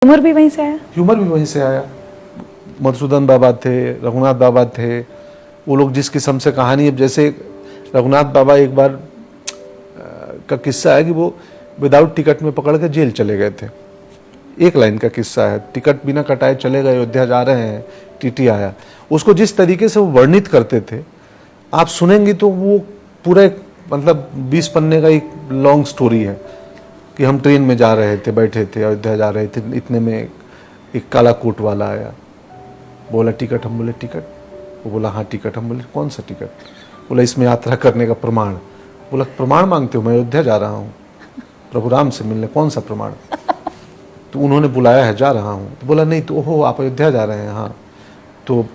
Humour भी वहीं से आया? ह्यूमर भी वहीं से आया। मधुसूदन बाबा थे, रघुनाथ बाबा थे, वो लोग जिस किस्म से कहानी, अब जैसे रघुनाथ बाबा एक बार का किस्सा है कि वो विदाउट टिकट में पकड़ के जेल चले गए थे। एक लाइन का किस्सा है, टिकट बिना कटाए चले गए, अयोध्या जा रहे हैं, टीटी आया। उसको जिस तरीके से वो वर्णित करते थे, आप सुनेंगे तो वो पूरा मतलब 20 पन्ने का एक लॉन्ग स्टोरी है कि हम ट्रेन में जा रहे थे, बैठे थे, अयोध्या जा रहे थे, इतने में एक काला कोट वाला आया, बोला टिकट, हम बोले टिकट, वो बोला हाँ टिकट, हम बोले कौन सा टिकट, बोला इसमें यात्रा करने का प्रमाण। बोला प्रमाण मांगते हो, मैं अयोध्या जा रहा हूँ प्रभु राम से मिलने, कौन सा प्रमाण? तो उन्होंने बुलाया है, जा रहा हूँ। तो बोला नहीं तो ओहो आप अयोध्या जा रहे हैं, हाँ तो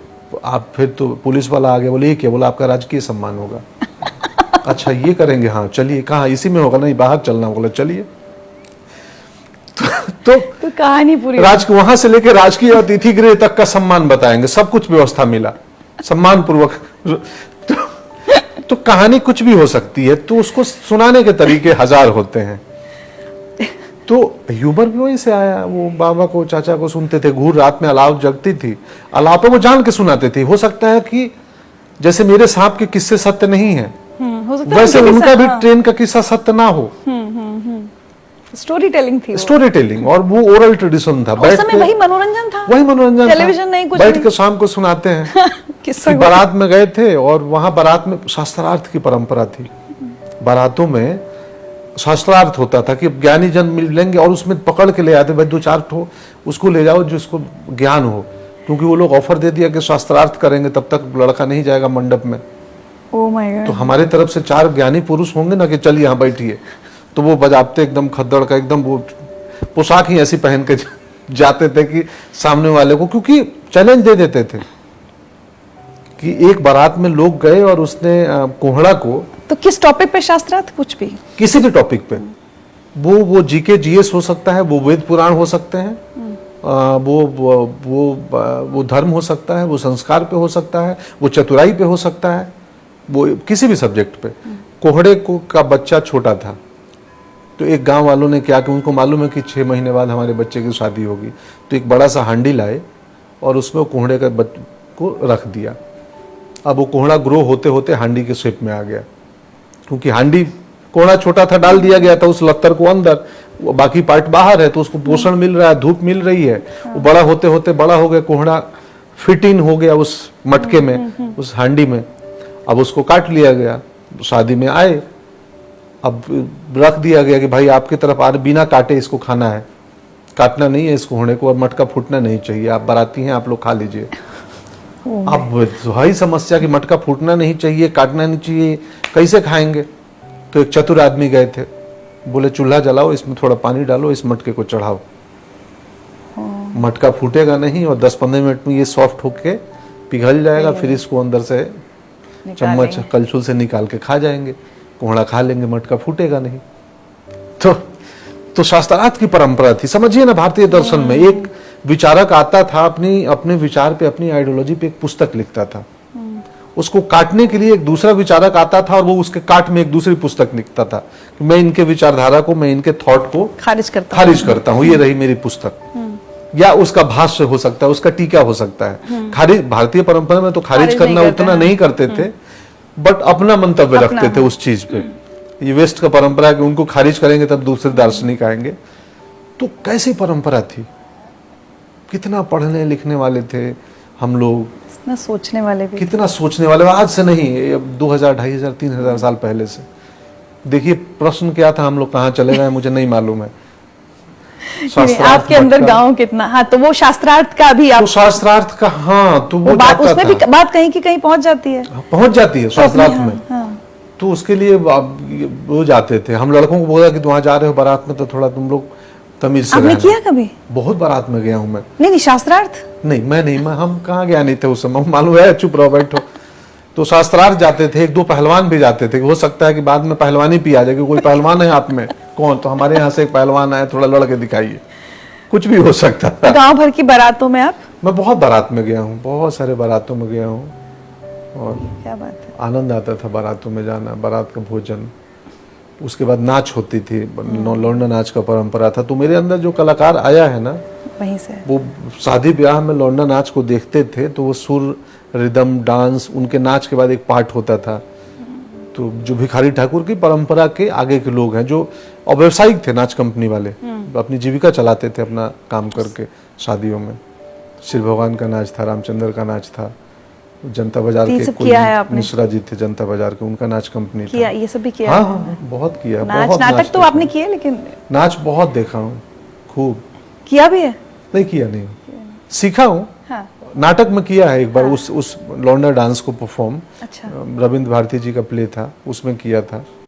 आप, फिर तो पुलिस वाला आ गया, बोले ये क्या? बोला आपका राजकीय सम्मान होगा। अच्छा ये करेंगे, हाँ चलिए, कहाँ? इसी में होगा, नहीं बाहर चलना। बोला चलिए। तो कहानी पूरी वहां से लेकर राजकीय अतिथि गृह तक का सम्मान बताएंगे, सब कुछ व्यवस्था मिला सम्मान पूर्वक। तो कहानी कुछ भी हो सकती है, तो उसको सुनाने के तरीके हजार होते हैं। तो ह्यूमर भी वहीं से आया। वो बाबा को, चाचा को सुनते थे, घूर रात में अलाव जगती थी, अलाव पे वो जान के सुनाते थे। हो सकता है कि जैसे मेरे सांप के किस्से सत्य नहीं है, वैसे उनका भी ट्रेन का किस्सा सत्य ना हो। स्टोरी टेलिंग थी, स्टोरी टेलिंग, और वो ओरल ट्रेडिशन था। उस समय वही मनोरंजन था, वही मनोरंजन, टेलीविजन नहीं, कुछ बैठ के शाम को सुनाते हैं। किस्सा बारात में गए थे और वहां बारात में शास्त्रार्थ की परंपरा थी। बारातों में शास्त्रार्थ होता था कि ज्ञानी जन मिलेंगे और उसमें पकड़ के ले आते, भाई 2-4 ठो उसको ले जाओ जिसको ज्ञान हो, क्योंकि वो लोग ऑफर दे दिया कि शास्त्रार्थ करेंगे तब तक लड़का नहीं जाएगा मंडप में। Oh my God. तो हमारे तरफ से 4 ज्ञानी पुरुष होंगे ना कि चल यहाँ बैठिए, तो वो बजाते एकदम खद्दड़ का, एकदम वो पोशाक ही ऐसी पहन के जाते थे कि सामने वाले को, क्योंकि चैलेंज दे देते थे कि एक बारात में लोग गए और उसने कोहड़ा को, तो किस टॉपिक पे शास्त्रार्थ? कुछ भी, किसी भी टॉपिक पे, वो जीके जीएस हो सकता है, वो वेद पुराण हो सकते हैं, वो धर्म हो सकता है, वो संस्कार पे हो सकता है, वो चतुराई पे हो सकता है, वो किसी भी सब्जेक्ट पे। कोहड़े को का बच्चा छोटा था, तो एक गांव वालों ने क्या कि उनको मालूम है कि 6 महीने बाद हमारे बच्चे की शादी होगी, तो एक बड़ा सा हांडी लाए और उसमें कोहड़े का को रख दिया। अब वो कोहड़ा ग्रो होते होते हांडी के शेप में आ गया, क्योंकि हांडी कोहड़ा छोटा था, डाल दिया गया था उस लत्तर को अंदर, बाकी पार्ट बाहर है, तो उसको पोषण मिल रहा है, धूप मिल रही है। वो बड़ा होते होते बड़ा हो गया, कोहड़ा फिट इन हो गया उस मटके में, उस हांडी में। अब उसको काट लिया गया, शादी में आए, अब रख दिया गया कि भाई आपकी तरफ आ, बिना काटे इसको खाना है, काटना नहीं है इस कोहड़े को, और मटका फूटना नहीं चाहिए, आप बाराती हैं, आप लोग खा लीजिए। अब वही समस्या कि मटका फूटना नहीं चाहिए, काटना नहीं चाहिए, कैसे खाएंगे? तो एक चतुर आदमी गए थे, बोले चूल्हा जलाओ, इसमें थोड़ा पानी डालो, इस मटके को चढ़ाओ, मटका फूटेगा नहीं और 10-15 मिनट में ये सॉफ्ट होके पिघल जाएगा, फिर इसको अंदर से चम्मच कलछुल से निकाल के खा जाएंगे, कोहड़ा खा लेंगे, मटका फूटेगा नहीं। तो शास्त्रार्थ की परंपरा थी, समझिए ना। भारतीय दर्शन में एक विचारक आता था, अपने विचार पे, अपनी आइडियोलॉजी पे एक पुस्तक लिखता था, उसको काटने के लिए एक दूसरा विचारक आता था और वो उसके काट में एक दूसरी पुस्तक लिखता था कि मैं इनके विचारधारा को, मैं इनके थॉट को खारिज करता हूँ, ये रही मेरी पुस्तक। या उसका भाष्य हो सकता है, उसका टीका हो सकता है। खारिज, भारतीय परंपरा में तो खारिज करना उतना नहीं करते थे, बट अपना मंतव्य रखते थे उस चीज पे। ये वेस्ट का परंपरा है कि उनको खारिज करेंगे तब दूसरे दार्शनिक आएंगे। तो कैसी परंपरा थी, कितना पढ़ने लिखने वाले थे हम लोग, कितना सोचने वाले भी, कितना सोचने वाले। आज से नहीं, 2000, 2500, 3000 साल पहले से। देखिए प्रश्न क्या था, हम लोग कहाँ चले गए मुझे नहीं मालूम है। आपके अंदर गाँव कितना, हाँ तो वो शास्त्रार्थ का भी, आप शास्त्रार्थ का, हाँ तो वो उसमें भी बात कहीं की कहीं पहुंच जाती है शास्त्रार्थ में। तो उसके लिए वो जाते थे, हम लड़कों को बोला कि वहां जा रहे हो बारात में तो थोड़ा तुम लोग तमीज से रहना। किया कभी? बहुत बारात में गया हूं मैं। नहीं शास्त्रार्थ नहीं, मैं हम कहाँ गया नहीं थे उस समय, मालूम है, चुप रहो बैठो। तो शास्त्रार्थ जाते थे, 1-2 पहलवान भी जाते थे, हो सकता है कि बाद में पहलवानी पी आ जाए, कोई पहलवान है आप में, कौन? तो हमारे यहाँ से एक पहलवान आया, थोड़ा लड़के दिखाइए, कुछ भी हो सकता था। गांव भर की बारातों में आप? मैं बहुत बारात में गया हूँ, बहुत सारे बारातों में गया हूँ, और क्या बात है, आनंद आता था बारातों में जाना, बारात का भोजन, उसके बाद नाच होती थी, लौंडा नाच का परंपरा था। तो मेरे अंदर जो कलाकार आया है ना, वहीं से। वो शादी ब्याह में लौंडा नाच को देखते थे तो वो सुर, रिदम, डांस, उनके नाच के बाद एक पार्ट होता था। तो जो भिखारी ठाकुर की परंपरा के आगे के लोग हैं जो अव्यवसायिक थे, नाच कंपनी वाले, अपनी जीविका चलाते थे अपना काम करके शादियों में। शिव भगवान का नाच था, रामचंद्र का नाच था, जनता बाजार ये के सब कोई किया है आपने? मिश्रा जी थे जनता बाजार के, उनका नाच कंपनी था। किया, ये सब भी किया हाँ है? हाँ, बहुत किया, नाच, बहुत नाटक तो देखा। आपने किए, लेकिन नाच बहुत देखा हूँ, खूब। किया भी है? नहीं किया, नहीं सीखा हूँ। हाँ। नाटक में किया है एक बार, उस लौंडा डांस को परफॉर्म, अच्छा। रविंद्र भारती जी का प्ले था, उसमें किया था।